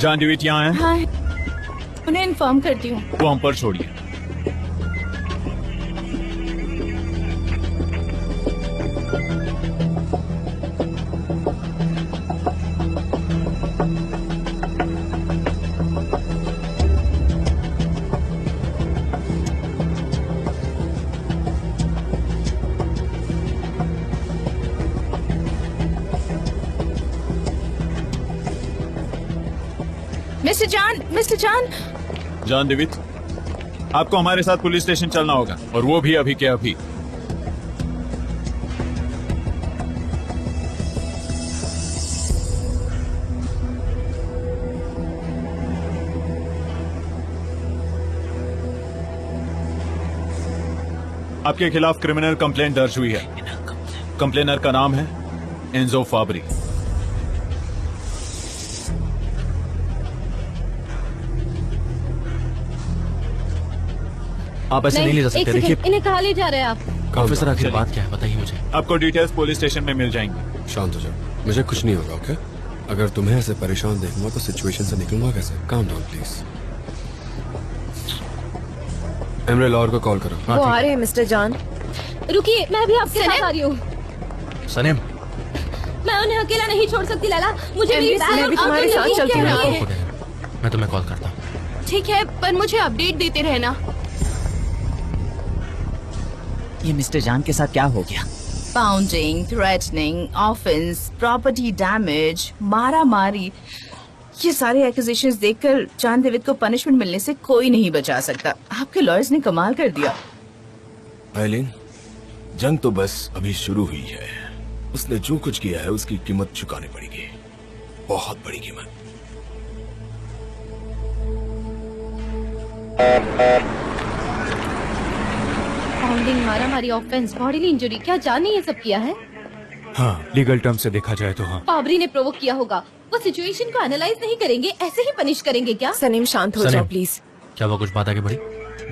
जान डेविड यहाँ है? हाँ, उन्हें इन्फॉर्म करती हूँ। वो हम पर छोड़िए। मिस्टर जान। जान डेविड, आपको हमारे साथ पुलिस स्टेशन चलना होगा, और वो भी अभी के अभी। आपके खिलाफ क्रिमिनल कंप्लेंट दर्ज हुई है। कंप्लेनर का नाम है एंजो फाब्री। आप ऐसे नहीं ले जा सकते। देखिए, इन्हें कहाँ ले जा रहे हैं आप? ऑफिसर, आखिर बात क्या है, बताइए मुझे। आपको डिटेल्स पुलिस स्टेशन में मिल जाएंगी। शांत हो जाओ, मुझे कुछ नहीं होगा। ओके, अगर तुम्हें ऐसे परेशान देखूंगा तो सिचुएशन से निकलूंगा कैसे? Calm down please. एमरे लॉर को कॉल करो। वो आ रहे हैं मिस्टर जान। रुकिए, मैं भी आपके साथ आ रही हूँ। सनीम, मैं उन्हें अकेला नहीं छोड़ सकती लैला। मुझे भी तुम्हारे साथ चलती हूँ। मैं तुम्हें कॉल करता हूँ। ठीक है, पर मुझे अपडेट देते रहना। ये मिस्टर जान के साथ क्या हो गया? Pounding, threatening, offence, property damage, मारा मारी, ये सारे एक्यूजेशंस देखकर जान डेविड को पनिशमेंट मिलने से कोई नहीं बचा सकता। आपके लॉयर्स ने कमाल कर दिया। आइलिन, जंग तो बस अभी शुरू हुई है। उसने जो कुछ किया है उसकी कीमत चुकानी पड़ेगी, बहुत बड़ी कीमत। पाउंडिंग, मारा मारी, ऑफेंस, बॉडीली इंजरी, क्या जान ने ये सब किया है? हाँ, लीगल टर्म से देखा जाए तो हाँ। फाब्री ने प्रोवोक किया होगा। वो सिचुएशन को एनालाइज नहीं करेंगे, ऐसे ही पनिश करेंगे क्या? सनीम, शांत हो जाओ प्लीज। क्या वो कुछ बात आगे बढ़ी?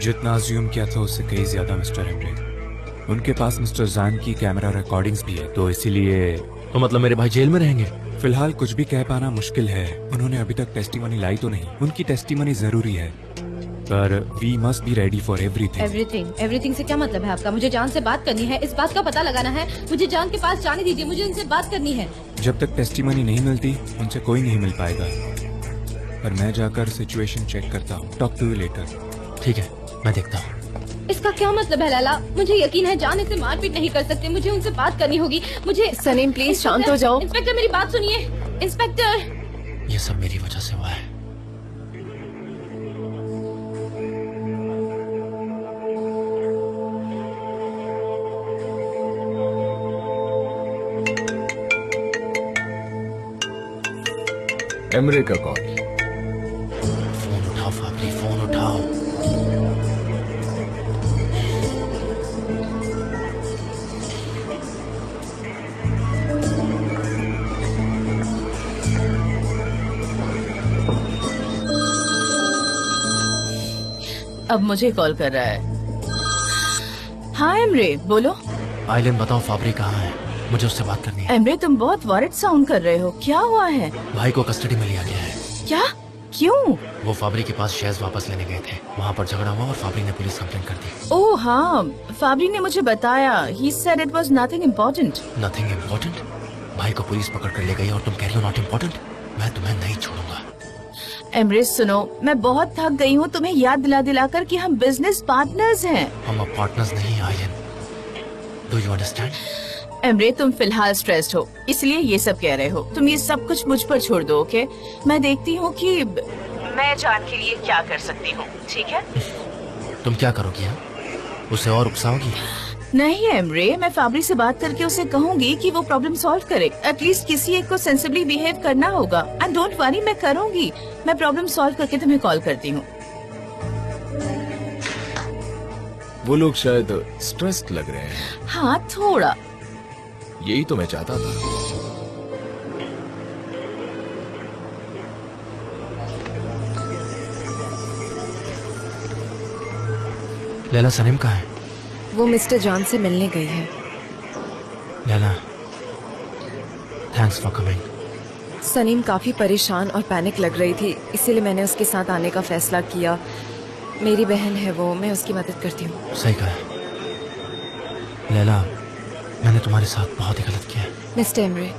जितना अज्यूम किया था उससे कई ज्यादा मिस्टर एमरे। उनके पास मिस्टर जान की कैमरा रिकॉर्डिंग्स भी है, तो इसीलिए। तो मतलब मेरे भाई जेल में रहेंगे? फिलहाल कुछ भी कह पाना मुश्किल है। उन्होंने अभी तक टेस्टिमनी लाई तो नहीं। उनकी टेस्टिमनी जरूरी है, पर we must be ready for everything से क्या मतलब है आपका? मुझे जान से बात करनी है, इस बात का पता लगाना है। मुझे जान के पास जाने दीजिए, मुझे उनसे बात करनी है। जब तक टेस्टिमनी नहीं मिलती उनसे कोई नहीं मिल पाएगा। पर मैं जाकर सिचुएशन चेक करता हूँ। Talk to you later. ठीक है, मैं देखता हूँ। इसका क्या मतलब है लैला? मुझे यकीन है जान इसे मारपीट नहीं कर सकते। मुझे उनसे बात करनी होगी। मुझे सनीम प्लीज शांत हो जाओ। इंस्पेक्टर, मेरी बात सुनिए। इंस्पेक्टर, ये सब मेरी वजह से हुआ है। एमरे का कॉल। फोन उठाओ फाब्री, फोन उठाओ। अब मुझे कॉल कर रहा है। हाँ एमरे, बोलो। आइलिन, बताओ फाब्री कहाँ है? मुझे उससे बात करनी है। एमरे, तुम बहुत वॉरिड साउंड कर रहे हो। क्या हुआ है? भाई को कस्टडी में लिया गया है। क्या? क्यों? वो फाब्री के पास शेयर्स वापस लेने गए थे। वहाँ पर झगड़ा हुआ और फाब्री ने पुलिस कंप्लेंट कर दी। ओह हाँ, फाब्री ने मुझे बताया। He said it was nothing important. Nothing important? भाई को पुलिस पकड़ कर ले गई और तुम कह रही हो नॉट इम्पोर्टेंट? मैं तुम्हें नहीं छोड़ूंगा। एमरे सुनो, मैं बहुत थक गई हूँ तुम्हें याद दिला दिलाकर कि हम बिजनेस पार्टनर्स हैं। हम अब पार्टनर्स नहीं Aylin. Do you understand? Emre, तुम फिलहाल स्ट्रेस्ड हो, इसलिए ये सब कह रहे हो। तुम ये सब कुछ मुझ पर छोड़ दो, ओके? मैं देखती हूँ कि मैं जान के लिए क्या कर सकती हूँ, ठीक है? तुम क्या करोगी? हाँ, उसे और उकसाओगी? नहीं एमरे, मैं फाब्री से बात करके उसे कहूँगी कि वो प्रॉब्लम सॉल्व करे। एटलीस्ट किसी एक को सेंसिबली बिहेव करना होगा। एंड डोंट वरी, मैं करूँगी। मैं प्रॉब्लम सॉल्व करके तुम्हें कॉल करती हूँ। वो लोग शायद स्ट्रेस्ड लग रहे हैं। हाँ, थोड़ा। यही तो मैं चाहता था। लैला, सनीम कहाँ है? वो मिस्टर जॉन से मिलने गई है। Leyla, thanks for coming. Sanem काफी परेशान और पैनिक लग रही थी, इसीलिए मैंने उसके साथ आने का फैसला किया। मेरी बहन है वो, मैं उसकी मदद करती हूँ। सही कहा लैला, मैंने तुम्हारे साथ बहुत ही गलत किया है। मिस्टर एमरे,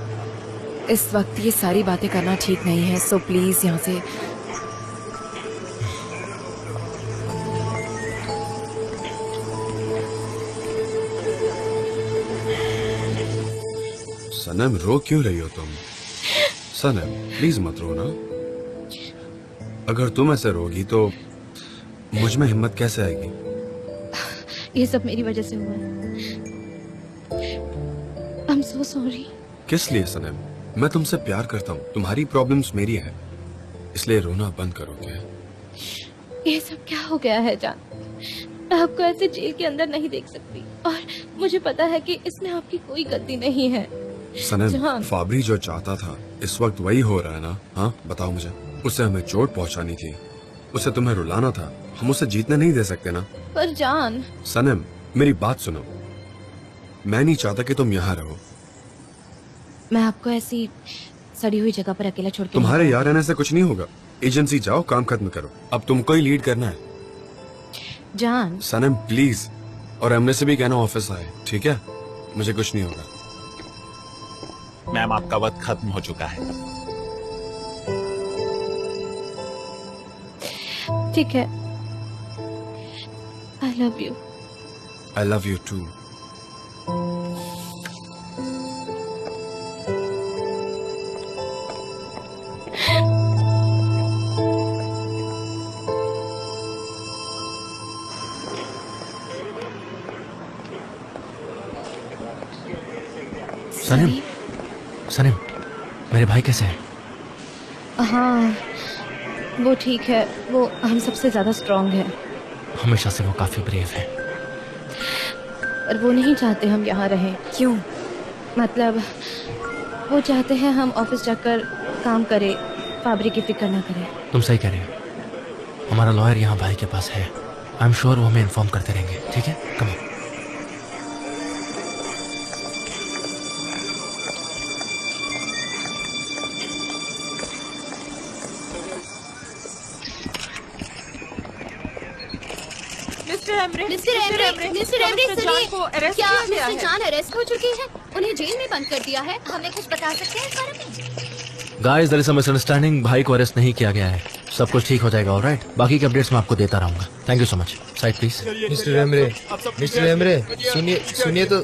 इस वक्त ये सारी बातें करना ठीक नहीं है, सो प्लीज यहाँ से। सनम रो क्यों रही हो तुम? सनम प्लीज मत रो ना। अगर तुम ऐसे रोगी तो मुझ में हिम्मत कैसे आएगी? ये सब मेरी वजह से हुआ है। I'm so sorry। किस लिए सनम? मैं तुमसे प्यार करता हूँ, तुम्हारी प्रॉब्लम्स मेरी है, इसलिए रोना बंद करो। क्या ये सब क्या हो गया है जान? मैं आपको ऐसे जेल के अंदर नहीं देख सकती, और मुझे पता है कि इसमें आपकी कोई गलती नहीं है। सनम, जहां- फाबरी जो चाहता था इस वक्त वही हो रहा है ना? हाँ बताओ मुझे। उसे हमें चोट पहुंचानी थी, उसे तुम्हें रुलाना था, हम उसे जीतने नहीं दे सकते ना? पर जान। सनम मेरी बात सुनो, मैं नहीं चाहता कि तुम यहाँ रहो। मैं आपको ऐसी सड़ी हुई जगह पर अकेला छोड़ के तुम्हारे नहीं यहाँ रहने से कुछ नहीं होगा। एजेंसी जाओ, काम खत्म करो। अब तुमको ही लीड करना है। जान। सनम प्लीज, और एमने से भी कहना ऑफिस आए, ठीक है? मुझे कुछ नहीं होगा। मैम आपका वक्त खत्म हो चुका है। ठीक है। I love you। I love you too। सनम, सनम, मेरे भाई कैसे हैं? हाँ, वो ठीक है, वो हम सबसे ज्यादा स्ट्रांग है। हमेशा से वो काफी ब्रेव है। पर वो नहीं चाहते हम यहाँ रहें। क्यों? मतलब वो चाहते हैं हम ऑफिस जाकर काम करें, फाबरी की फिक्र ना करें। तुम सही कह रहे हो। हमारा लॉयर यहाँ भाई के पास है। आई एम श्योर वो हमें इन्फॉर्म करते रहेंगे। ठीक है, कम ऑन। मिस्टर एमरे, सुनिए, क्या मिस्टर जान अरेस्ट हो चुके हैं? उन्हें जेल में बंद कर दिया है। हमें कुछ बता सकते हैं इस बारे में? Guys, there is a misunderstanding. भाई को अरेस्ट नहीं किया गया है। सब कुछ ठीक हो जाएगा, ऑलराइट? बाकी के अपडेट्स मैं आपको देता रहूंगा। Thank you so much. Side please. Mister Emre, सुनिए तो।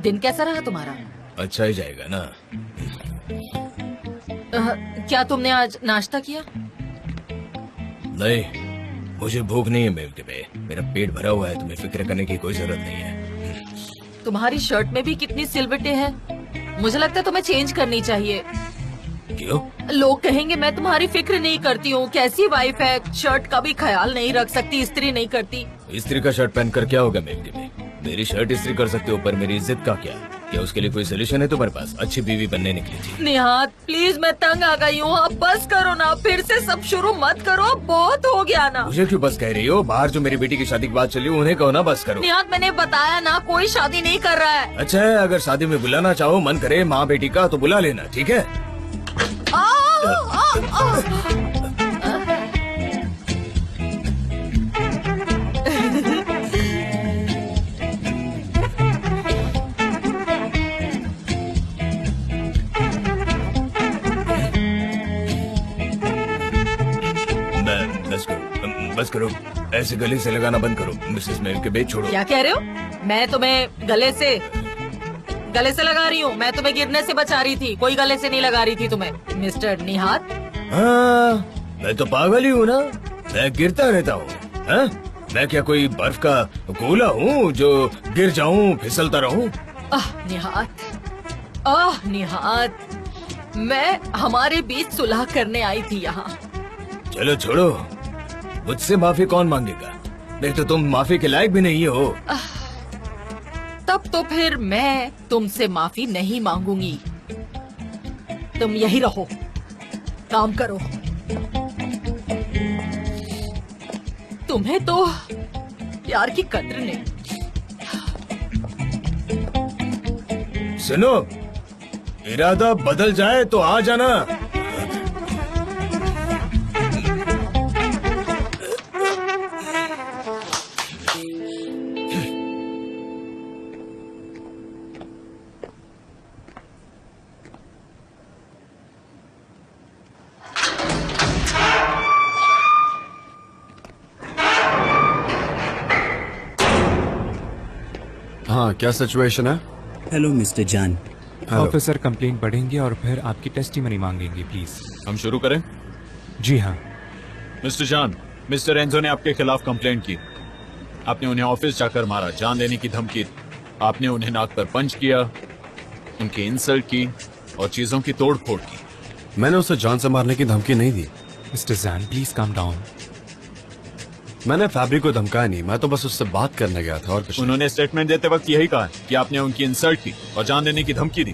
दिन कैसा रहा तुम्हारा? अच्छा ही जाएगा ना। क्या तुमने आज नाश्ता किया? नहीं, मुझे भूख नहीं है मिल्क पे। मेरा पेट भरा हुआ है, तुम्हें फिक्र करने की कोई जरूरत नहीं है। तुम्हारी शर्ट में भी कितनी सिलवटें हैं। मुझे लगता है तुम्हें चेंज करनी चाहिए। क्यों? लोग कहेंगे मैं तुम्हारी फिक्र नहीं करती हूँ। कैसी वाइफ है, शर्ट का भी ख्याल नहीं रख सकती, इस्त्री नहीं करती। इस्त्री का शर्ट पहनकर क्या होगा मिल्क पे? मेरी शर्ट इस्त्री कर सकते हो, पर मेरी इज्जत का क्या उसके लिए कोई सोल्यूशन है तुम्हारे पास? अच्छी बीवी बनने निकली थी। निहात प्लीज, मैं तंग आ गई हूँ। अब बस करो ना, फिर से सब शुरू मत करो। बहुत हो गया ना। मुझे क्यों बस कह रही हो? बाहर जो मेरी बेटी की शादी की बात चली, उन्हें कहो ना बस करो। निहात, मैंने बताया ना, कोई शादी नहीं कर रहा है। अच्छा है, अगर शादी में बुलाना चाहो, मन करे माँ बेटी का, तो बुला लेना, ठीक है? बस करो, ऐसे गले से लगाना बंद करो। मिसेस मेल के बेच छोड़ो। क्या कह रहे हो? मैं तुम्हें गले से लगा रही हूँ? मैं तुम्हें गिरने से बचा रही थी, कोई गले से नहीं लगा रही थी तुम्हें, मिस्टर निहात। हाँ, मैं तो पागल ही हूँ ना, मैं गिरता रहता हूँ। हाँ? मैं क्या कोई बर्फ का गोला हूँ जो गिर जाऊँ फिसलता रहूँ? निहात, मैं हमारे बीच सुलह करने आई थी यहाँ। चलो छोड़ो, मुझसे माफी कौन मांगेगा? नहीं तो तुम माफी के लायक भी नहीं हो। तब तो फिर मैं तुमसे माफी नहीं मांगूंगी। तुम यही रहो। काम करो। तुम्हें तो प्यार की कद्र नहीं। सुनो, इरादा बदल जाए तो आ जाना। हाँ, क्या सिचुएशन है? हेलो मिस्टर जान। ऑफिसर कंप्लेंट पढ़ेंगे और फिर आपकी टेस्टिमनी मांगेंगे प्लीज। हम शुरू करें? जी हाँ। मिस्टर जान, मिस्टर एंजो ने आपके खिलाफ कंप्लेंट की। आपने उन्हें ऑफिस जाकर मारा, जान देने की धमकी दी। आपने उन्हें नाक पर पंच किया, उनकी इंसल्ट की और चीजों की तोड़ फोड़ की। मैंने उसे जान से मारने की धमकी नहीं दी। मिस्टर जान प्लीज काम डाउन। मैंने फैब्रिक को धमकाया नहीं, मैं तो बस उससे बात करने गया था और कुछ। उन्होंने स्टेटमेंट देते वक्त यही कहा कि आपने उनकी इंसल्ट की और जान देने की धमकी दी।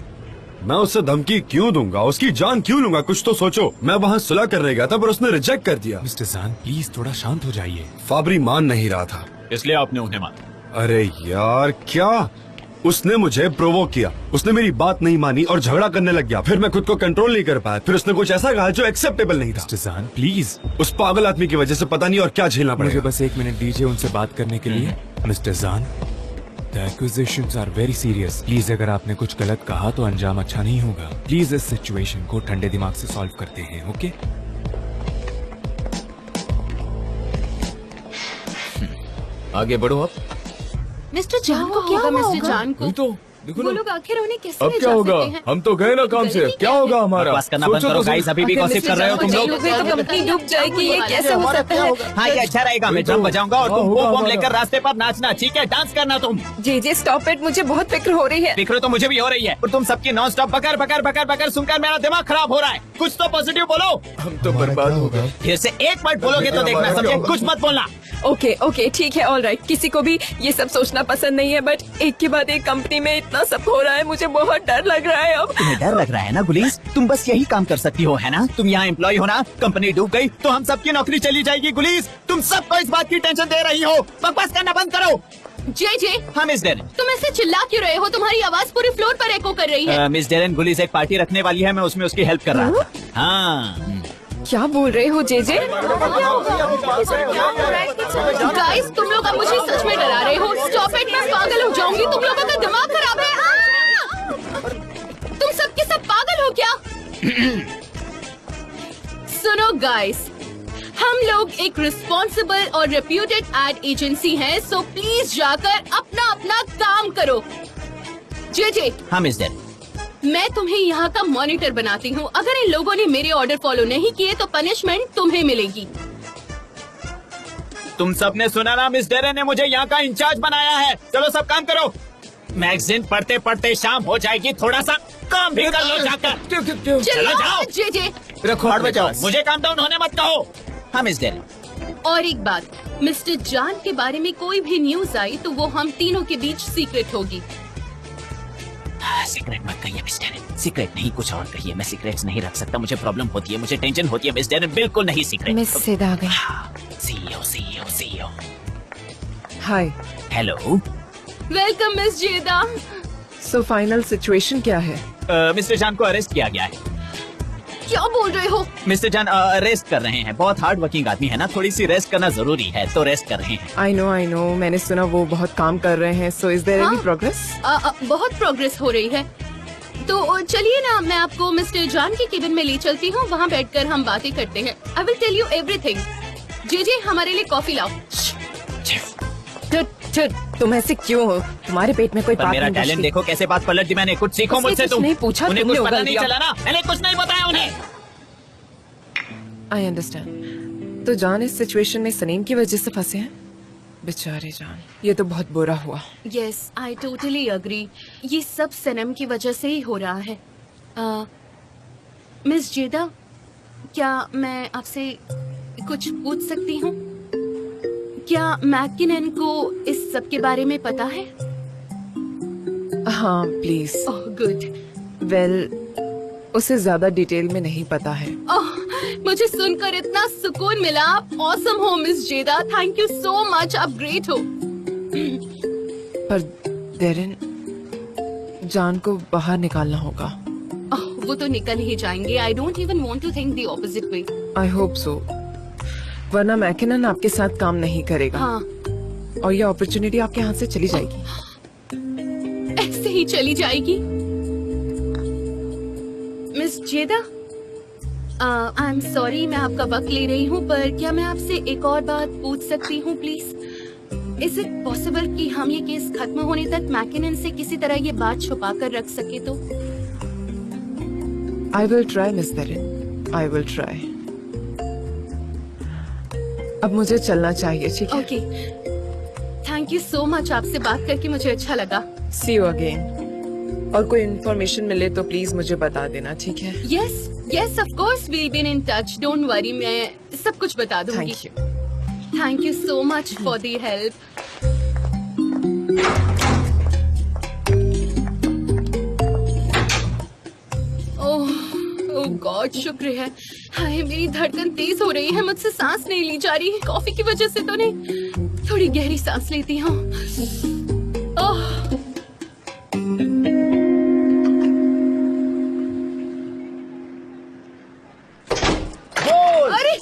मैं उससे धमकी क्यों दूंगा, उसकी जान क्यों लूंगा? कुछ तो सोचो। मैं वहाँ सुलह करने गया था पर उसने रिजेक्ट कर दिया। मिस्टर जान प्लीज थोड़ा शांत हो जाइए। फाबरी मान नहीं रहा था, इसलिए आपने उन्हें मारा। अरे यार, क्या उसने मुझे प्रोवोक किया। उसने मेरी बात नहीं मानी और झगड़ा करने लग गया। फिर मैं खुद को कंट्रोल नहीं कर पाया। फिर उसने कुछ ऐसा कहा जो एक्सेप्टेबल नहीं था। मिस्टर जान प्लीज। उस पागल आदमी की वजह से पता नहीं और क्या झेलना पड़ेगा। मुझे बस 1 मिनट दीजिए उनसे बात करने के लिए। Mister John, the accusations are very serious. Please अगर आपने कुछ गलत कहा तो अंजाम अच्छा नहीं होगा। प्लीज इस सिचुएशन को ठंडे दिमाग से सॉल्व करते हैं, ओके? आगे बढ़ो आप। मिस्टर जान को क्या होगा? मिस्टर जान को तो देखो वो ना, लोग आखिर उन्हें कैसे अब ले क्या जा होगा? सकते हैं? हम तो गए ना काम से, क्या होगा हमारा? बकवास करना बंद सोचो करो तो गाइस, अभी भी गॉसिप कर रहे हो तुम लोग। तो कंपनी डूब जाएगी, ये कैसे हो सकता है? हाँ ये अच्छा रहेगा, मैं ड्रम बजाऊंगा और तुम वो बम लेकर रास्ते पर नाचना, ठीक है? डांस करना तुम। जे स्टॉप इट, मुझे बहुत फिक्र हो रही है। फिक्र तो मुझे भी हो रही है और तुम सबकी नॉन स्टॉप बकर बकर बकर बकर सुनकर मेरा दिमाग खराब हो रहा है। कुछ तो पॉजिटिव बोलो। हम तो बर्बाद हो गए। फिर से एक वर्ड बोलोगे तो देखना, समझे? कुछ मत बोलना। ओके ओके ठीक है, ऑल राइट। किसी को भी ये सब सोचना पसंद नहीं है, बट एक के बाद एक कंपनी में इतना सब हो रहा है, मुझे बहुत डर लग रहा है अब। तुम्हें डर लग रहा है ना गुलीस? तुम बस यही काम कर सकती हो, है ना? तुम यहाँ एम्प्लॉय हो ना? कंपनी डूब गई तो हम सबकी नौकरी चली जाएगी गुलीस। तुम सबको इस बात की टेंशन दे रही हो। बकवास करना बंद करो। जे हाँ मिस डेरन। तुम ऐसे चिल्ला क्यों रहे हो? तुम्हारी आवाज पूरे फ्लोर पर एको कर रही है। मिस डेरन, गुलीस एक पार्टी रखने वाली है, मैं उसमें उसकी हेल्प कर रहा था। हाँ क्या बोल रहे हो जे? गाइस, तुम लोग अब मुझे सच में डरा रहे हो। स्टॉप इट, मैं पागल हो जाऊंगी। तुम लोगों का दिमाग खराब है। तुम सब के सब पागल हो क्या? सुनो गाइस, हम लोग एक रिस्पॉन्सिबल और रेप्यूटेड एड एजेंसी हैं, सो प्लीज जाकर अपना अपना काम करो। जे हाँ मिस डेरन, मैं तुम्हें यहाँ का मॉनिटर बनाती हूँ। अगर इन लोगों ने मेरे ऑर्डर फॉलो नहीं किए तो पनिशमेंट तुम्हें मिलेगी। तुम सबने सुना ना? मिस डेरन ने मुझे यहाँ का इंचार्ज बनाया है। चलो सब काम करो। मैगजीन पढ़ते पढ़ते शाम हो जाएगी, थोड़ा सा काम भी कर लो जाकर। चलो जाओ। जे रखो हाथ बचाओ, मुझे काम डाउन होने मत कहो। हाँ मिस डेरन। और एक बात, मिस्टर जान के बारे में कोई भी न्यूज आई तो वो हम तीनों के बीच सीक्रेट होगी। सीक्रेट मत कहिए मिस डेरन, सीक्रेट नहीं, कुछ और कहिए। मैं सीक्रेट्स नहीं रख सकता, मुझे प्रॉब्लम होती है, मुझे टेंशन होती है मिस डेरन। बिल्कुल नहीं सीक्रेट। मिस सिद आ गई। सीईओ। हाय। हेलो। वेलकम मिस जेदा। सो फाइनल सिचुएशन क्या है? मिस्टर जान को अरेस्ट किया गया है। क्या बोल रहे हो? मिस्टर जान रेस्ट कर रहे हैं। बहुत हार्ड वर्किंग आदमी है ना, थोड़ी सी रेस्ट करना जरूरी है, तो रेस्ट कर रहे हैं। आई नो, मैंने सुना वो बहुत काम कर रहे हैं। So is there any progress? बहुत प्रोग्रेस हो रही है। तो चलिए ना, मैं आपको मिस्टर जान के केबिन में ले चलती हूँ। वहाँ बैठकर हम बातें करते हैं। I will tell you everything. जे हमारे लिए कॉफी लाओ। तुम ऐसे क्यों हो? तुम्हारे पेट में कोई बात मेरा नहीं टैलेंट घुसती। देखो कैसे बात पलट दी मैंने। कुछ सीखो मुझसे तुम। नहीं पूछा, उन्हें तुमने कुछ पता उगल नहीं दिया। चला ना, मैंने कुछ नहीं बताया उन्हें। I understand. तो जान इस सिचुएशन में सलीम की वजह से फंसे हैं। बेचारे जान, ये तो बहुत बुरा हुआ। Yes, I totally agree. ये सब सनम की वजह से ही हो रहा है। मिस जेदा, क्या मैं आपसे कुछ पूछ सकती हूँ? क्या मैकिनन को इस सब के बारे में पता है? हाँ प्लीज। Oh good. वेल, उसे ज्यादा डिटेल में नहीं पता है। ओह मुझे सुनकर इतना सुकून मिला। ऑसम हो मिस जेदा, थैंक यू सो मच, आप ग्रेट हो। पर डेरेन, जान को बाहर निकालना होगा। वो तो निकल ही जाएंगे। I don't even want to think the opposite way. I hope so, वरना मैकिनन आपके साथ काम नहीं करेगा। हाँ, और ये अपॉर्चुनिटी आपके हाथ से चली जाएगी। ऐसे ही चली जाएगी। मिस जेदा, आई एम सॉरी मैं आपका वक्त ले रही हूँ, पर क्या मैं आपसे एक और बात पूछ सकती हूँ प्लीज? इज इट पॉसिबल कि हम ये केस खत्म होने तक मैकिनन से किसी तरह ये बात छुपा कर रख सके? तो I will try miss Darren, I will try. अब मुझे चलना चाहिए, ठीक है? Okay, thank you so much, आपसे बात करके मुझे अच्छा लगा। सी यू अगेन। और कोई इन्फॉर्मेशन मिले तो प्लीज मुझे बता देना, ठीक है? Yes yes of course, we been in touch, don't worry, मैं सब कुछ बता दूंगी। Thank you. Thank you so much for the help. Oh God, शुक्र है। हाय, मेरी धड़कन तेज हो रही है, मुझसे सांस नहीं ली जा रही। कॉफी की वजह से तो नहीं। थोड़ी गहरी सांस लेती हूँ। ओह,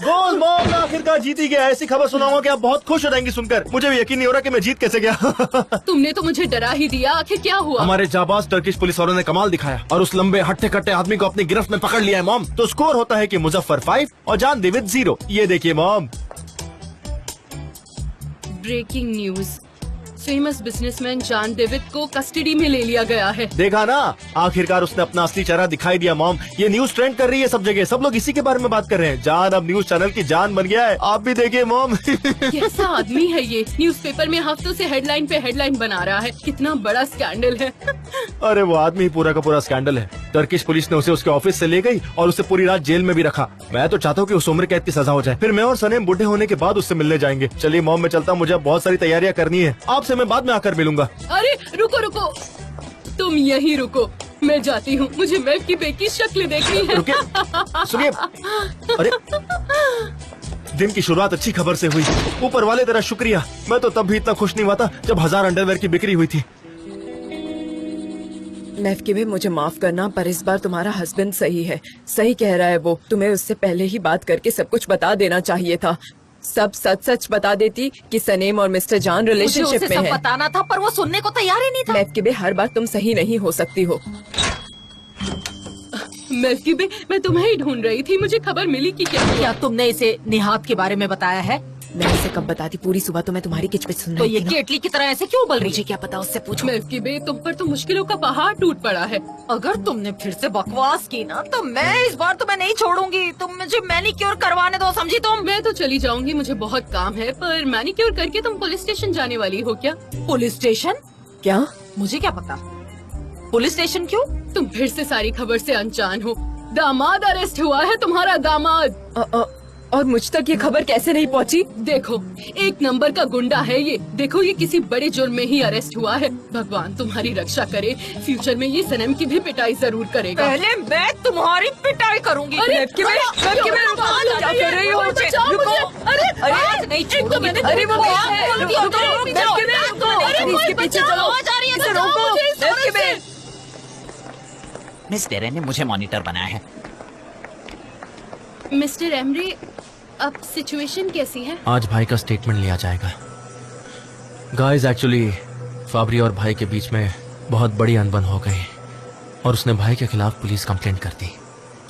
गोल मॉम आखिरकार जीत ही गया। ऐसी खबर सुनाऊंगा कि आप बहुत खुश हो जाएंगी सुनकर। मुझे भी यकीन नहीं हो रहा कि मैं जीत कैसे गया। तुमने तो मुझे डरा ही दिया। आखिर क्या हुआ? हमारे जाबाज टर्किश पुलिस वालों ने कमाल दिखाया और उस लंबे हट्टे कट्टे आदमी को अपनी गिरफ्त में पकड़ लिया है मॉम। तो स्कोर होता है कि मुजफ्फर 5 और जान डेविड 0। ये देखिए mom. Breaking news, famous businessman John David को कस्टडी में ले लिया गया है। देखा ना, आखिरकार उसने अपना असली चेहरा दिखाई दिया मॉम। ये न्यूज ट्रेंड कर रही है सब जगह, सब लोग इसी के बारे में बात कर रहे हैं। जान अब न्यूज चैनल की जान बन गया है, आप भी देखिए मॉम। कैसा आदमी है ये? न्यूज़पेपर में हफ्तों से हेडलाइन पे हेडलाइन बना रहा है। कितना बड़ा स्कैंडल है। अरे वो आदमी पूरा का पूरा स्कैंडल है। टर्किश पुलिस ने उसे उसके ऑफिस से ले गई और उसे पूरी रात जेल में भी रखा। मैं तो चाहता हूँ कि उस उम्र कैद की सजा हो जाए, फिर मैं और सनेम बुढ़े होने के बाद उससे मिलने जाएंगे। चलिए मॉम, मैं चलता हूँ, मुझे बहुत सारी तैयारियां करनी है। आपसे मैं बाद में आकर मिलूंगा। अरे रुको रुको, तुम यहीं रुको, मैं जाती हूँ। मुझे मेव की बेकी शक्ल देखनी है। रुकिए, सुनिए। अरे दिन की शुरुआत अच्छी खबर से हुई। ऊपर वाले तेरा शुक्रिया। मैं तो तब भी इतना खुश नहीं हुआ था जब 1000 अंडरवेयर की बिक्री हुई थी। नेफ भी मुझे माफ करना, पर इस बार तुम्हारा हस्बैंड सही है, सही कह रहा है वो। तुम्हें उससे पहले ही बात करके सब कुछ बता देना चाहिए था। सब सच सच बता देती कि सनेम और मिस्टर जान रिलेशनशिप में है। बताना था, पर वो सुनने को तैयार ही नहीं था। नेफ के हर बार तुम सही नहीं हो सकती हो। मेल्की, मैं तुम्हें ही ढूंढ रही थी। मुझे खबर मिली कि क्या तुमने इसे निहात के बारे में बताया है? मैं इसे कब बताती? पूरी सुबह तो मैं तुम्हारी किचपिच सुन तो रही ये थी ना। केटली की तरह ऐसे क्यों बोल रही? मुझे क्या पता, उससे पूछो। मेल्की बे, तुम पर तो मुश्किलों का पहाड़ टूट पड़ा है। अगर तुमने फिर से बकवास की ना, तो मैं इस बार तुम्हें नहीं छोड़ूंगी। तुम मुझे मैनिक्योर करवाने दो, समझी तुम? मैं तो चली जाऊंगी, मुझे बहुत काम है। पर मैनिक्योर करके तुम पुलिस स्टेशन जाने वाली हो क्या? Police station? क्या? मुझे क्या पता। पुलिस स्टेशन क्यों? तुम फिर से सारी खबर से अनजान हो। दामाद अरेस्ट हुआ है, तुम्हारा दामाद। और मुझ तक ये खबर कैसे नहीं पहुंची? देखो, 1 नंबर का गुंडा है ये। देखो, ये किसी बड़े जुर्म में ही अरेस्ट हुआ है। भगवान तुम्हारी रक्षा करे। फ्यूचर में ये सनम की भी पिटाई जरूर करेगा। पहले मैं तुम्हारी पिटाई करूंगी। अरे, क्या कर रही हो? अरे नहीं, अरे वो मिस डेरेन ने मुझे मॉनिटर बनाया है। मिस्टर एमरे, अब सिचुएशन कैसी है? आज भाई का स्टेटमेंट लिया जाएगा। गाइस, एक्चुअली फाबरी और भाई के बीच में बहुत बड़ी अनबन हो गई और उसने भाई के खिलाफ पुलिस कंप्लेंट कर दी।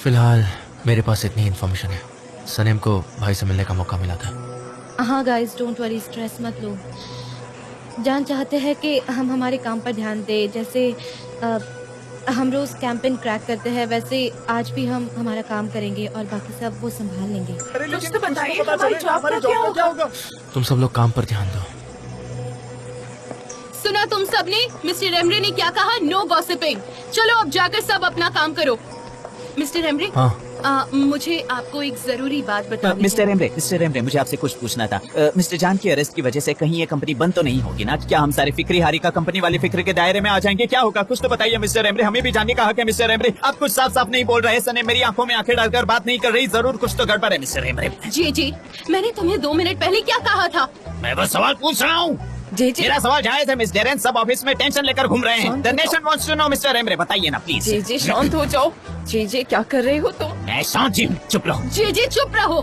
फिलहाल मेरे पास इतनी इन्फॉर्मेशन है। सनेम को भाई से मिलने का मौका मिला था। हाँ गाइस, डोंट वरी, स्ट्रेस मत लो। जान चाहते हैं कि हम हमारे काम पर ध्यान दें। जैसे हम रोज कैंपेन क्रैक करते हैं, वैसे आज भी हम हमारा काम करेंगे और बाकी सब वो संभाल लेंगे। कुछ तो बताइए, हमारी जॉब का क्या होगा? तुम सब लोग काम पर ध्यान दो। सुना तुम सबने? मिस्टर एमरे ने क्या कहा? No gossiping. चलो अब जाकर सब अपना काम करो। मिस्टर एमरे, हाँ। मुझे आपको एक जरूरी बात बतानी मिस्टर एमरे, मुझे आपसे कुछ पूछना था। मिस्टर जान की अरेस्ट की वजह से कहीं ये कंपनी बंद तो नहीं होगी ना? क्या हम सारे फिक्री हारी का कंपनी वाली फिक्र के दायरे में आ जाएंगे? क्या होगा, कुछ तो बताइए मिस्टर एमरे, हमें भी जानने का हक है। मिस्टर एमरे, आप कुछ साफ साफ नहीं बोल रहे। सने मेरी आंखों में आंखें डालकर बात नहीं कर रही, जरूर कुछ तो गड़बड़ है मिस्टर एमरे। जी, मैंने तुम्हें 2 मिनट पहले क्या कहा था? मैं बस सवाल पूछ रहा हूँ। जी मेरा सवाल जायज है मिस डेरेन, सब ऑफिस में टेंशन लेकर घूम रहे हैं। The nation wants to know mister Emre, बताइए ना प्लीज। जी शांत हो जाओ। जी क्या कर रहे हो तुम? मैं शांत जी हूँ, चुप रहो। जी चुप रहो।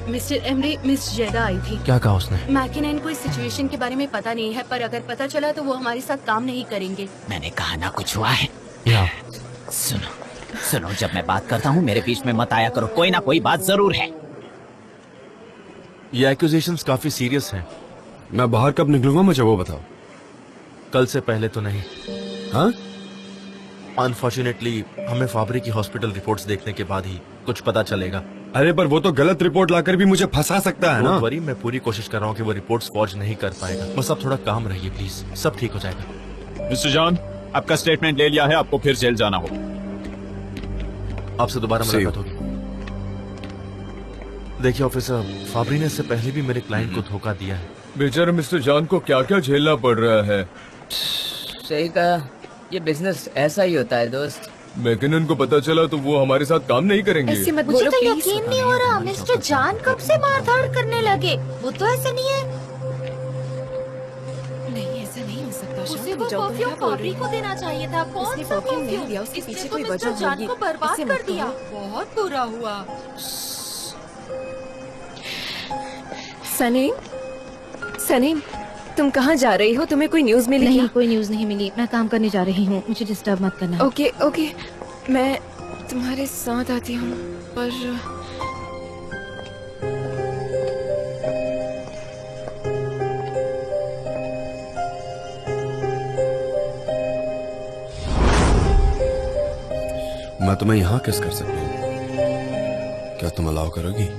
मिस्टर एमरे, मिस जैदा आई थी। क्या कहा उसने? मैकिनन को इस सिचुएशन के बारे में पता नहीं है, पर अगर पता चला तो वो हमारे साथ काम नहीं करेंगे। मैंने कहा ना कुछ हुआ है। या सुनो, जब मैं बात करता हूँ मेरे बीच में मत आया करो, कोई ना कोई बात जरूर है। ये एक्यूजेशंस काफी सीरियस हैं। मैं बाहर कब निकलूंगा मुझे वो बताओ। कल से पहले तो नहीं। हाँ? अनफॉर्चुनेटली हमें फाबरी की हॉस्पिटल रिपोर्ट्स देखने के बाद ही कुछ पता चलेगा। अरे पर वो तो गलत रिपोर्ट लाकर भी मुझे फंसा सकता है ना। वरी, मैं पूरी कोशिश कर रहा हूँ कि वो रिपोर्ट्स फॉर्ज नहीं कर पाएगा। बस आप थोड़ा काम रहिए प्लीज, सब ठीक हो जाएगा। मिस्टर जॉन, आपका स्टेटमेंट ले लिया है, आपको फिर जेल जाना होगा। आपसे दोबारा मुलाकात होगी। देखिए ऑफिसर, फाबरी ने इससे पहले भी मेरे क्लाइंट को धोखा दिया है। बेचारे मिस्टर जान को क्या क्या झेलना पड़ रहा है। सही कहा, ये बिजनेस ऐसा ही होता है दोस्त। मैकिनन को पता चला तो वो हमारे साथ काम नहीं करेंगे। ऐसे मत मुझे बोलो तो प्लीज। यकीन नहीं हो रहा, मिस्टर जान कब से मारधाड़ करने लगे? वो तो ऐसा नहीं है। नहीं ऐसा नहीं हो सकता। उसे शांत वो हो जाओ, तुम परफ्यूम क्या बोल रही फाबरी हो? को देना चाहिए था। कौन उसने सा परफ्यूम नहीं परफ्यूम? दिया, उसके इसने पीछे तो कोई मिस्टर वजह जान होगी। को बर्बाद इसे कर मत दिया। कहो। बहुत बुरा हुआ। सनीम, तुम कहाँ जा रही हो? तुम्हें कोई न्यूज़ मिली? नहीं, कोई न्यूज़ नहीं मिली। मैं काम करने जा रही हूँ, मुझे डिस्टर्ब मत करना। ओके, मैं तुम्हारे साथ आती हूँ, पर मैं तुम्हें यहाँ किस कर सकती हूँ? क्या तुम अलाउ करोगी?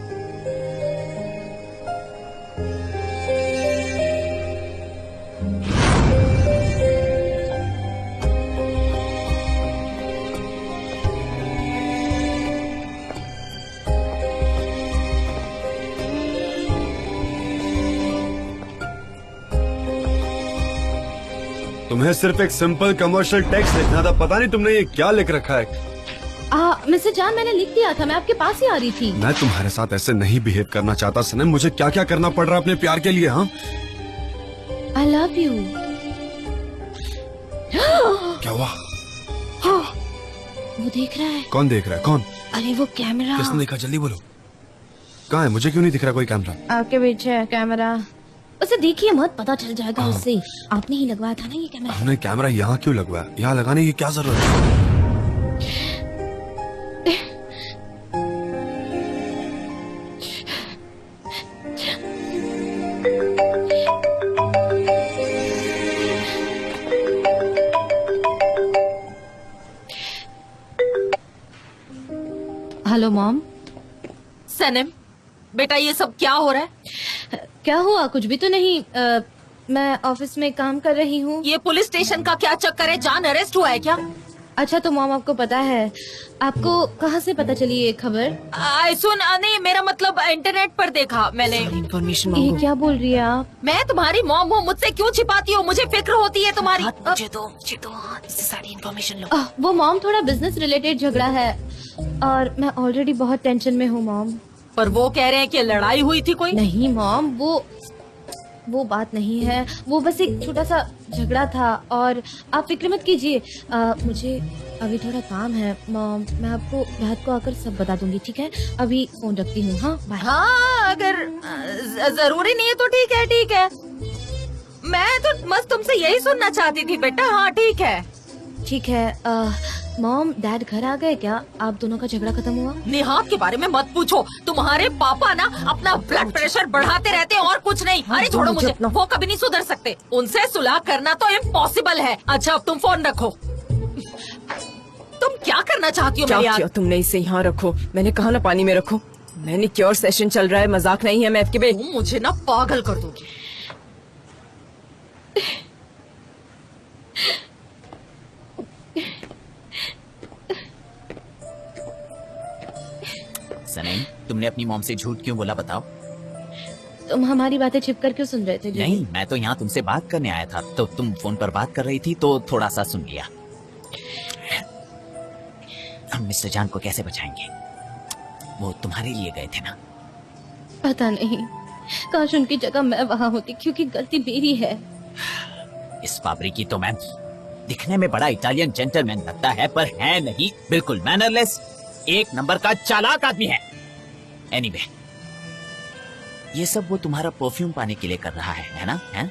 तुम्हें सिर्फ एक सिंपल कमर्शियल टेक्स्ट लिखना था, पता नहीं तुमने ये क्या लिख रखा है। मिस्टर जान, मैंने लिख दिया था, मैं आपके पास ही आ रही थी। मैं तुम्हारे साथ ऐसे नहीं बिहेव करना चाहता सनम। मुझे क्या क्या करना पड़ रहा है अपने प्यार के लिए। हाँ, आई लव यू। क्या हुआ? वो देख रहा है। कौन देख रहा है? कौन? अरे वो कैमरा। किसने देखा? जल्दी बोलो। कहाँ है? मुझे क्यों नहीं दिख रहा कोई कैमरा? आपके पीछे है कैमरा, उसे देखिए मत, पता चल जाएगा उससे। आपने ही लगवाया था ना ये कैमरा? हमने कैमरा यहाँ क्यों लगवाया? यहाँ लगाने की क्या जरूरत है? Hello mom. सनम, बेटा ये सब क्या हो रहा है? क्या हुआ? कुछ भी तो नहीं। मैं ऑफिस में काम कर रही हूँ। ये पुलिस स्टेशन का क्या चक्कर है? जान अरेस्ट हुआ है क्या? अच्छा तो मॉम आपको पता है, आपको कहाँ से पता चली ये खबर? सुन, नहीं मेरा मतलब इंटरनेट पर देखा मैंने। इन्फॉर्मेशन ये क्या बोल रही है आप? मैं तुम्हारी मॉम हूँ, मुझसे क्यों छिपाती हो? मुझे फिक्र होती है तुम्हारी। मुझे तो इससे सारी इन्फॉर्मेशन लो। वो मॉम थोड़ा बिजनेस रिलेटेड झगड़ा है और मैं ऑलरेडी बहुत टेंशन में हूँ मॉम। पर वो कह रहे हैं कि लड़ाई हुई थी कोई। नहीं मॉम, वो बात नहीं है, वो बस एक छोटा सा झगड़ा था और आप फिक्र मत कीजिए। मुझे अभी थोड़ा काम है मॉम, मैं आपको रात को आकर सब बता दूंगी, ठीक है? अभी फोन रखती हूँ। हाँ बाय। हाँ, अगर जरूरी नहीं है तो ठीक है, ठीक है। मैं तो बस तुमसे यही सुनना चाहती थी बेटा। हाँ ठीक है, ठीक है। मॉम डैड घर आ गए क्या? आप दोनों का झगड़ा खत्म हुआ? निहात के बारे में मत पूछो, तुम्हारे पापा ना अपना ब्लड प्रेशर बढ़ाते रहते हैं और कुछ नहीं। अरे छोड़ो मुझे, वो कभी नहीं सुधर सकते। उनसे सुलह करना तो इम्पॉसिबल है। अच्छा अब तुम फोन रखो। तुम क्या करना चाहती हो? क्या मेरी किया तुमने? इसे यहाँ रखो, मैंने कहा ना पानी में रखो। मैनिक्योर सेशन चल रहा है, मजाक नहीं है। मैं आपके बेटे मुझे ना पागल कर दोगी। सनम, तुमने अपनी मॉम से झूठ क्यों बोला बताओ? तुम हमारी बातें छिप कर क्यों सुन रहे थे? नहीं, मैं तो यहाँ तुमसे बात करने आया था, तो तुम फोन पर बात कर रही थी तो थोड़ा सा सुन लिया। हम मिस्टर जान को कैसे बचाएंगे? वो तुम्हारे लिए गए थे ना? पता नहीं, काश उनकी जगह मैं वहाँ होती, क्योंकि गलती मेरी है। इस फाबरी की तो मैम दिखने में बड़ा इटालियन जेंटलमैन लगता है, पर है नहीं, बिल्कुल मैनरलेस, एक नंबर का चालाक आदमी है। एनीवे, ये सब वो तुम्हारा परफ्यूम पाने के लिए कर रहा है ना? है?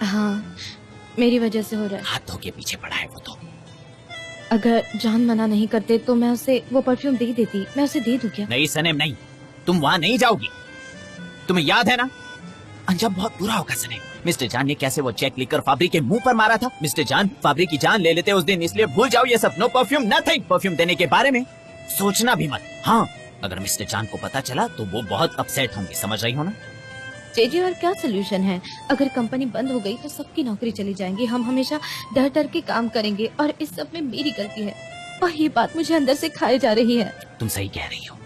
हाँ, मेरी वजह से हो रहा है। हाथ धो के पीछे पड़ा है वो तो। अगर जान मना नहीं करते तो मैं उसे वो परफ्यूम दे देती। मैं उसे दे दूं क्या? नहीं सनम नहीं, तुम वहाँ नहीं जाओगी। तुम्हें याद है ना, अंजाम बहुत बुरा होगा सनम। मिस्टर जान ने कैसे वो चेक लिखकर फाबरी के मुंह पर मारा था। मिस्टर जान फाबरी की जान ले लेते उस दिन, इसलिए भूल जाओ ये सब। No perfume, nothing. परफ्यूम देने के बारे में सोचना भी मत। हाँ, अगर मिस्टर जान को पता चला तो वो बहुत अपसेट होंगे, समझ रही हो ना? जेजी, और क्या सोल्यूशन है? अगर कंपनी बंद हो गई तो सबकी नौकरी चली जाएंगी। हम हमेशा डर डर के काम करेंगे और इस सब में मेरी गलती है और ये बात मुझे अंदर से खाए जा रही है। तुम सही कह रही हो।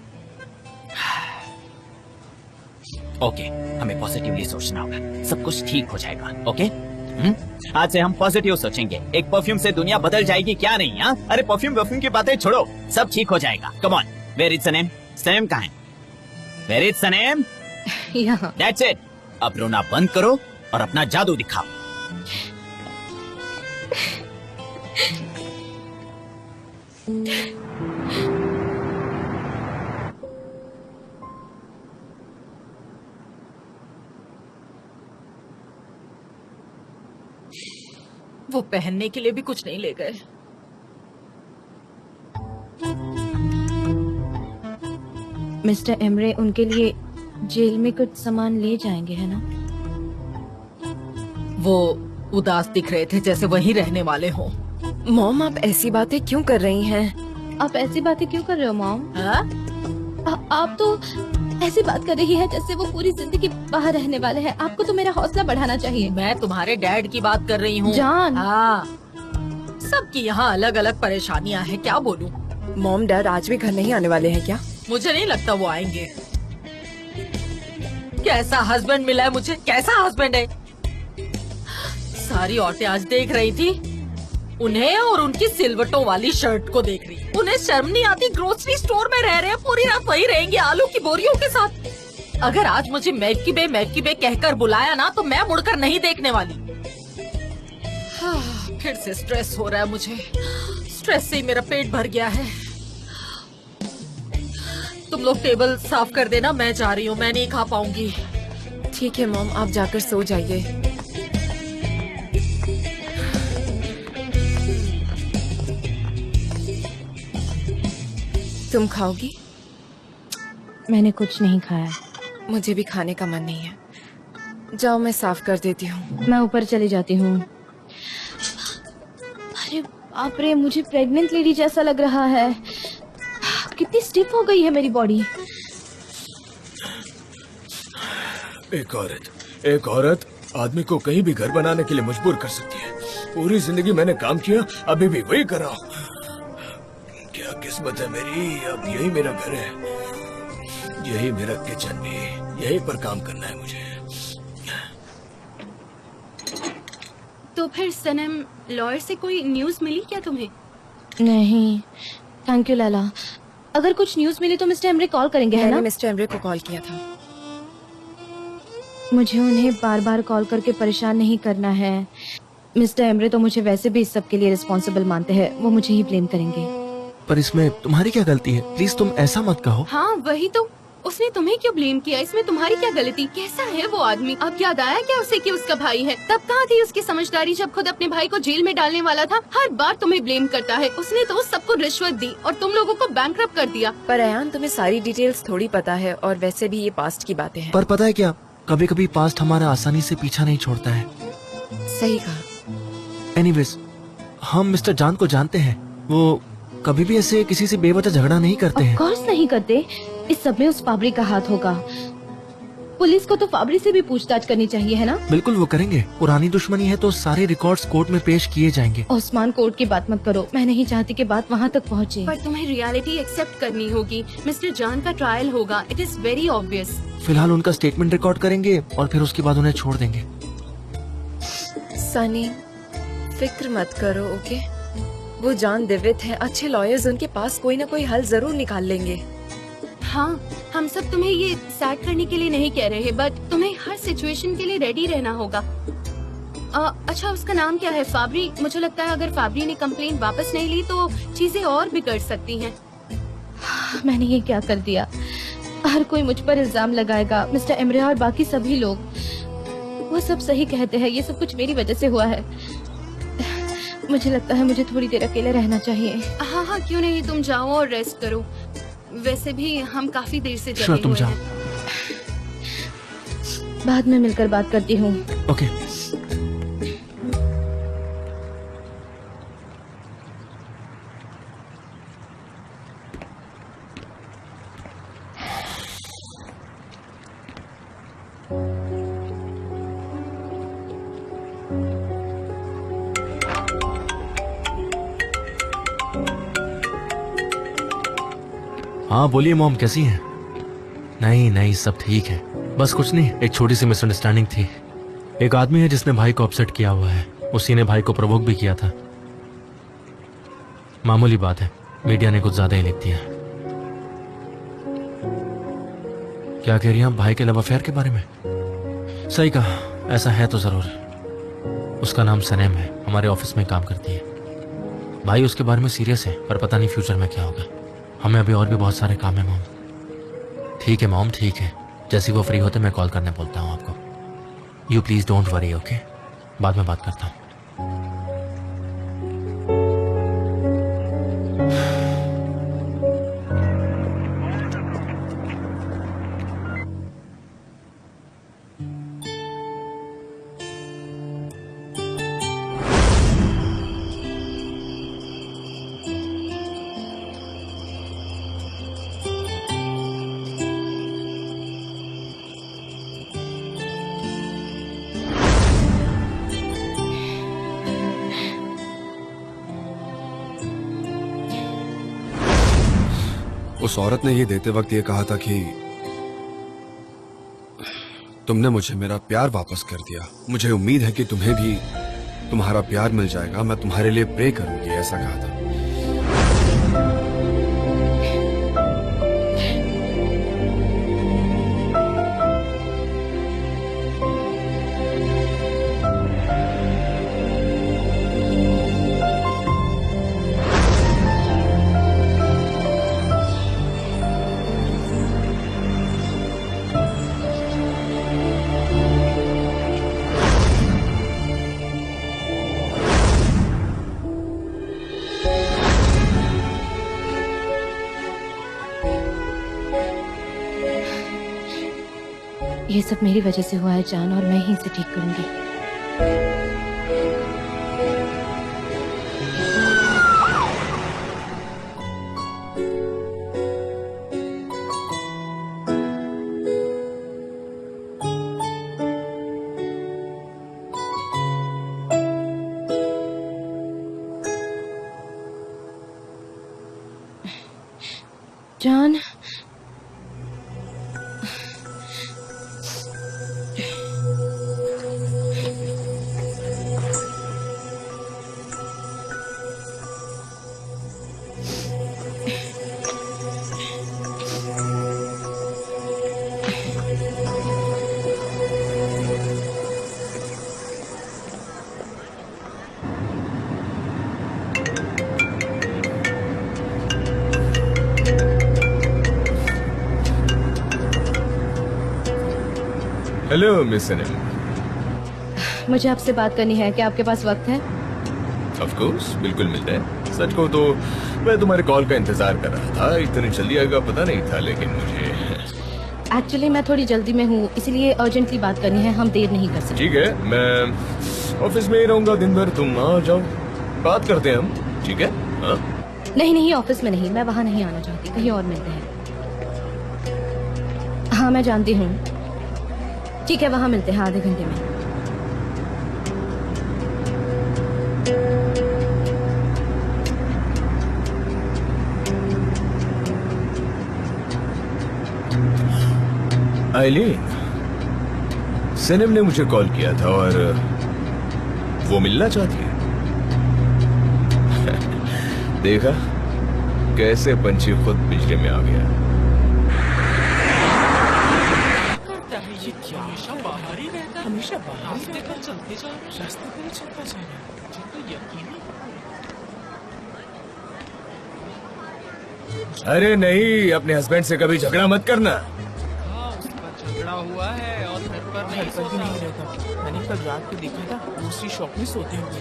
ओके, हमें पॉजिटिवली सोचना होगा, सब कुछ ठीक हो जाएगा। ओके, आज से हम पॉजिटिव सोचेंगे। एक परफ्यूम से दुनिया बदल जाएगी, क्या नहीं? हाँ, अरे परफ्यूम की बातें छोड़ो, सब ठीक हो जाएगा। कम ऑन, वेयर इज सनम? सनम कहाँ है? वेयर इज सनम? यहाँ। That's it. अब रोना बंद करो और अपना जादू दिखाओ। वो पहनने के लिए भी कुछ नहीं ले गए। मिस्टर एमरे उनके लिए जेल में कुछ सामान ले जाएंगे, है ना? वो उदास दिख रहे थे, जैसे वहीं रहने वाले हों। मॉम, आप ऐसी बातें क्यों कर रही हैं? आप ऐसी बातें क्यों कर रहे हो मॉम? आप तो ऐसी बात कर रही है जैसे वो पूरी जिंदगी बाहर रहने वाले हैं। आपको तो मेरा हौसला बढ़ाना चाहिए। मैं तुम्हारे डैड की बात कर रही हूँ। जान। हाँ, सबकी यहाँ अलग अलग परेशानियाँ हैं, क्या बोलूं? मॉम, डैड आज भी घर नहीं आने वाले हैं क्या? मुझे नहीं लगता वो आएंगे। कैसा हस्बैंड मिला है मुझे, कैसा हस्बैंड है। सारी औरतें आज देख रही थी उन्हें और उनकी सिलवटों वाली शर्ट को देख रही। उन्हें शर्म नहीं आती? ग्रोसरी स्टोर में रह रहे हैं, पूरी रात वही रहेंगे आलू की बोरियों के साथ। अगर आज मुझे मैकी बे कहकर बुलाया ना तो मैं मुड़कर नहीं देखने वाली। फिर से स्ट्रेस हो रहा है मुझे। स्ट्रेस से ही मेरा पेट भर गया है। तुम लोग टेबल साफ कर देना, मैं जा रही हूँ, मैं नहीं खा पाऊंगी। ठीक है मॉम, आप जाकर सो जाइए। तुम खाओगी? मैंने कुछ नहीं खाया। मुझे भी खाने का मन नहीं है। जाओ, मैं साफ कर देती हूँ। मैं ऊपर चली जाती हूँ। अरे बाप रे, मुझे प्रेग्नेंट लेडी जैसा लग रहा है। कितनी स्टिफ हो गई है मेरी बॉडी। एक औरत आदमी को कहीं भी घर बनाने के लिए मजबूर कर सकती है। पूरी जिंदगी मैंने काम किया, अभी भी वही कर रहा हूँ। क्या किस्मत है मेरी, अब यही मेरा घर है, यही मेरा किचन भी, यही पर काम करना है मुझे। तो फिर सनम, लॉयर से कोई न्यूज़ मिली क्या तुम्हें? नहीं, थैंक यू लैला। अगर कुछ न्यूज़ मिली तो मिस्टर एमरे कॉल करेंगे, है ना? मैंने मिस्टर एमरे को कॉल किया था। मुझे उन्हें बार बार कॉल करके परेशान नहीं करना है। मिस्टर एमरे तो मुझे वैसे भी इस सब के लिए रिस्पॉन्सिबल मानते हैं, वो मुझे ही ब्लेम करेंगे। पर इसमें तुम्हारी क्या गलती है? प्लीज तुम ऐसा मत कहो। हाँ वही तो, उसने तुम्हें क्यों ब्लेम किया? इसमें तुम्हारी क्या गलती? कैसा है वो आदमी? अब याद आया क्या उसे कि उसका भाई है? तब कहाँ थी उसकी समझदारी जब खुद अपने भाई को जेल में डालने वाला था? हर बार तुम्हें ब्लेम करता है। उसने तो सबको रिश्वत दी और तुम लोगों को बैंकरप्ट कर दिया। पर अयान, तुम्हें सारी डिटेल्स थोड़ी पता है, और वैसे भी ये पास्ट की बातें हैं। पर पता है क्या, कभी कभी पास्ट हमारा आसानी से पीछा नहीं छोड़ता है। सही कहा। एनीवेज, हम मिस्टर जान को जानते हैं। वो कभी भी ऐसे किसी से बेवजह झगड़ा नहीं करते हैं। ऑफ कोर्स नहीं करते। इस सब में उस फाबरी का हाथ होगा। पुलिस को तो फाबरी से भी पूछताछ करनी चाहिए, है ना? बिल्कुल वो करेंगे। पुरानी दुश्मनी है तो सारे रिकॉर्ड्स कोर्ट में पेश किए जाएंगे। ओस्मान, कोर्ट की बात मत करो। मैं नहीं चाहती कि बात वहाँ तक पहुँचे। पर तुम्हें रियलिटी एक्सेप्ट करनी होगी। मिस्टर जान का ट्रायल होगा। It is very obvious. फिलहाल उनका स्टेटमेंट रिकॉर्ड करेंगे और फिर उसके बाद उन्हें छोड़ देंगे। सनी, फिक्र मत करो, ओके? वो जान दिव्यत है, अच्छे लॉयर्स उनके पास कोई ना कोई हल जरूर निकाल लेंगे। हाँ, हम सब तुम्हें ये सैड करने के लिए नहीं कह रहे, बट तुम्हें हर सिचुएशन के लिए रेडी रहना होगा। अच्छा, उसका नाम क्या है? फाबरी। मुझे लगता है अगर फाबरी ने कंप्लेंट वापस नहीं ली तो चीजें और बिगड़ सकती हैं। मैंने ये क्या कर दिया? हर कोई मुझ पर इल्जाम लगाएगा, मिस्टर एमरे और बाकी सभी लोग। वो सब सही कहते हैं, ये सब कुछ मेरी वजह से हुआ है। मुझे लगता है मुझे थोड़ी देर अकेले रहना चाहिए। हाँ हाँ, क्यों नहीं, तुम जाओ और रेस्ट करो। वैसे भी हम काफी देर से जगे तुम हुए जाओ। हैं। बाद में मिलकर बात करती हूँ। ओके। हाँ बोलिए मॉम, कैसी हैं? नहीं नहीं, सब ठीक है। बस कुछ नहीं, एक छोटी सी मिसअंडरस्टैंडिंग थी। एक आदमी है जिसने भाई को अपसेट किया हुआ है। उसी ने भाई को प्रोवोक भी किया था। मामूली बात है, मीडिया ने कुछ ज्यादा ही लिख दिया। क्या कह रही हैं आप भाई के लव अफेयर के बारे में? सही कहा, ऐसा है तो जरूर। उसका नाम सनेम है, हमारे ऑफिस में काम करती है। भाई उसके बारे में सीरियस है, पर पता नहीं फ्यूचर में क्या होगा। हमें अभी और भी बहुत सारे काम है मॉम। ठीक है मॉम, ठीक है। जैसे वो फ्री होते मैं कॉल करने बोलता हूँ आपको। You please don't worry, okay? बाद में बात करता हूँ। उस औरत ने ये देते वक्त ये कहा था कि तुमने मुझे मेरा प्यार वापस कर दिया। मुझे उम्मीद है कि तुम्हें भी तुम्हारा प्यार मिल जाएगा। मैं तुम्हारे लिए प्रे करूंगी, ऐसा कहा था। ये सब मेरी वजह से हुआ है जान, और मैं ही इसे ठीक करूंगी। जान, हेलो मिस सनेम। मुझे आपसे बात करनी है, क्या आपके पास वक्त है? ऑफ कोर्स, बिल्कुल मिलता है। सच को तो मैं तुम्हारे कॉल का इंतजार कर रहा था। इतनी जल्दी आएगा पता नहीं था, लेकिन मुझे एक्चुअली मैं थोड़ी जल्दी में हूँ, इसलिए अर्जेंटली बात करनी है। हम देर नहीं कर सकते। ठीक है, मैं ऑफिस में ही रहूंगा दिन भर। तुम आ जाओ, बात करते हैं हम, ठीक है? हाँ? नहीं नहीं, ऑफिस में नहीं, मैं वहाँ नहीं आना चाहती, कहीं और मिलते हैं। हाँ मैं जानती हूँ, ठीक है, वहाँ मिलते हैं आधे घंटे में। आइलीन, सनम ने मुझे कॉल किया था और वो मिलना चाहती है। देखा कैसे पंछी खुद पिंजरे में आ गया। हमेशा बाहर ही लेकर चलते जा रहे, रास्ते पर ही चलता जा रहा, मुझे तो यकीन ही। अरे नहीं, अपने हस्बैंड से कभी झगड़ा मत करना। हाँ, उसका झगड़ा हुआ है और घर पर नहीं रहता। मैंने कल रात को देखा था दूसरी शॉप में सोते हुए।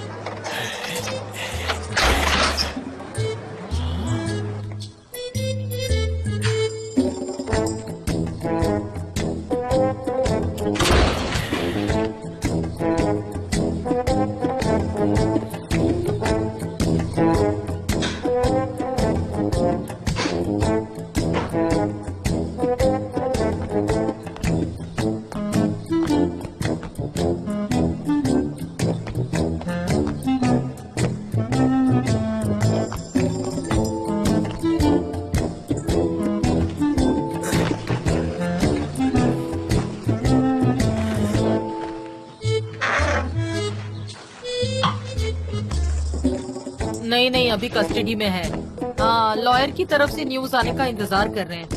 नहीं, अभी कस्टडी में है। हाँ, लॉयर की तरफ से न्यूज आने का इंतजार कर रहे हैं।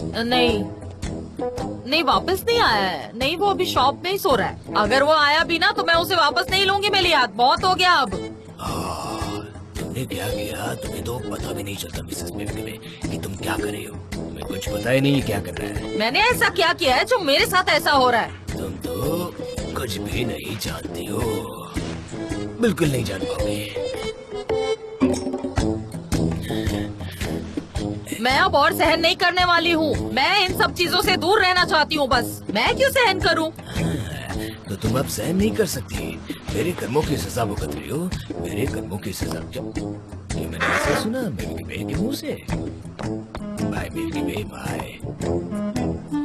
नहीं, वापस नहीं आया है। नहीं, वो अभी शॉप में ही सो रहा है। अगर वो आया भी ना तो मैं उसे वापस नहीं लूंगी मेरे हाथ। बहुत हो गया अब। तुमने क्या किया? तुम्हें तो पता भी नहीं चलता मिसेस बेबी कि तुम क्या कर रहे हो। तुम्हें कुछ पता ही नहीं क्या कर रहा है। मैंने ऐसा क्या किया है जो मेरे साथ ऐसा हो रहा है? तुम तो कुछ भी नहीं जानती हो, बिल्कुल नहीं जान पाओगे। मैं अब और सहन नहीं करने वाली हूँ। मैं इन सब चीजों से दूर रहना चाहती हूँ बस। मैं क्यों सहन करूँ? तो तुम अब सहन नहीं कर सकती। मेरे कर्मों की सजा भुगत रही हो। मेरे कर्मों की सजा ये मैंने ऐसे सुना मिल्की वे के मुंह से। बाय मिल्की वे, बाय।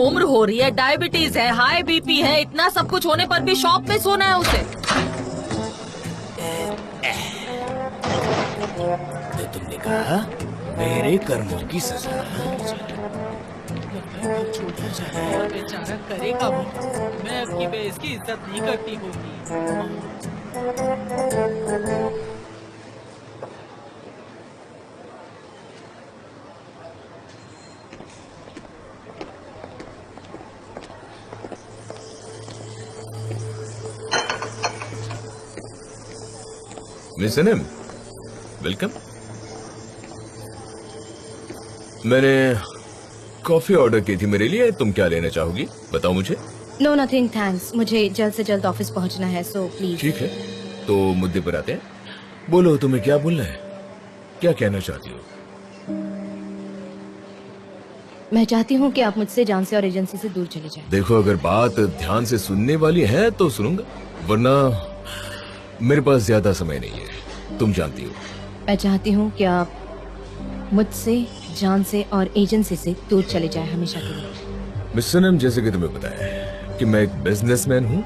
उम्र हो रही है, डायबिटीज है, हाई बीपी है, इतना सब कुछ होने पर भी शॉप में सोना है उसे। तो तुमने कहा मेरे कर्मों की सजा। बेचारा करेगा भी। मैं अब की बे इसकी इज्जत नहीं करती होगी। मिस सनम, वेलकम। मैंने कॉफी ऑर्डर की थी मेरे लिए। तुम क्या लेना चाहोगी बताओ मुझे। नो नथिंग थैंक्स, मुझे जल्द से जल्द ऑफिस पहुंचना है, सो प्लीज। ठीक है, तो मुद्दे पर आते हैं। बोलो तुम्हें क्या बोलना है, क्या कहना चाहती हो? मैं चाहती हूँ कि आप मुझसे, जान से और एजेंसी से दूर चले जाएं। देखो, अगर बात ध्यान से सुनने वाली है तो सुनूंगा, वरना मेरे पास ज्यादा समय नहीं है, तुम जानती हो। मैं चाहती हूँ कि आप मुझसे, जान से और एजेंसी से दूर चले जाएं हमेशा के लिए। मिस सनम, जैसे कि तुम्हें पता है कि मैं एक बिजनेसमैन हूँ।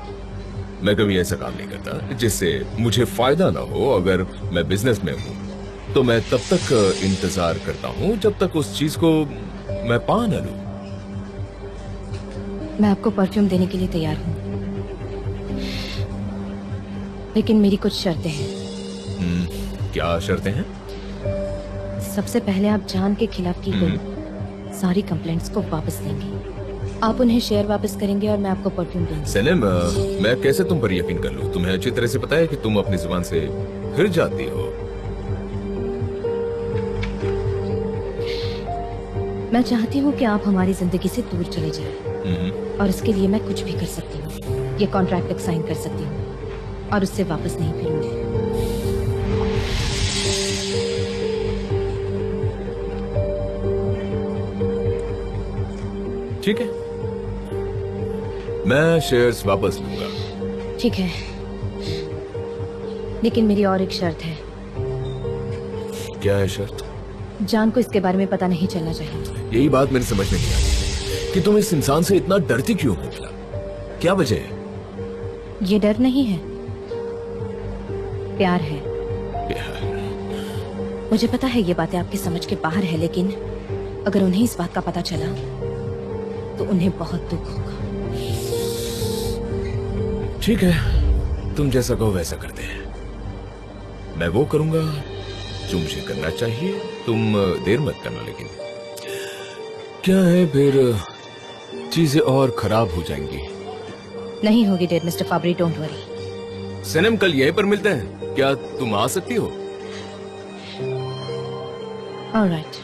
मैं कभी ऐसा काम नहीं करता जिससे मुझे फायदा ना हो। अगर मैं बिजनेस में हूँ तो मैं तब तक इंतजार करता हूँ जब तक उस चीज को मैं पा न लूं। मैं आपको परफ्यूम देने के लिए तैयार हूँ, लेकिन मेरी कुछ शर्तें हैं। क्या शर्तें हैं? सबसे पहले आप जान के खिलाफ की गई सारी कंप्लेंट्स को वापस देंगे। आप उन्हें शेयर वापस करेंगे और मैं आपको परफ्यूम दूंगी। सनम, मैं कैसे तुम पर यकीन कर लूं? तुम्हें अच्छी तरह से पता है कि तुम अपनी जुबान से फिर जाती हो। मैं चाहती हूँ कि आप हमारी जिंदगी से दूर चले जाएं, और इसके लिए मैं कुछ भी कर सकती हूँ। ये कॉन्ट्रैक्ट तक साइन कर सकती हूँ और उससे वापस नहीं फिरूंगी। ठीक है, मैं शेयर्स वापस लूंगा। ठीक है, लेकिन मेरी और एक शर्त है। क्या है शर्त? जान को इसके बारे में पता नहीं चलना चाहिए। यही बात मेरे समझ में नहीं आती कि तुम इस इंसान से इतना डरती क्यों हो? क्या वजह है? ये डर नहीं है, प्यार है। मुझे पता है ये बातें आपकी समझ के बाहर है, लेकिन अगर उन्हें इस बात का पता चला तो उन्हें बहुत दुख होगा। ठीक है, तुम जैसा कहो वैसा करते हैं। मैं वो करूंगा जो मुझे करना चाहिए, तुम देर मत करना। लेकिन क्या है, फिर चीजें और खराब हो जाएंगी। नहीं होगी डेड मिस्टर फाबरी, डोंट वरी। सनम कल यहीं पर मिलते हैं, क्या तुम आ सकती हो? ऑलराइट।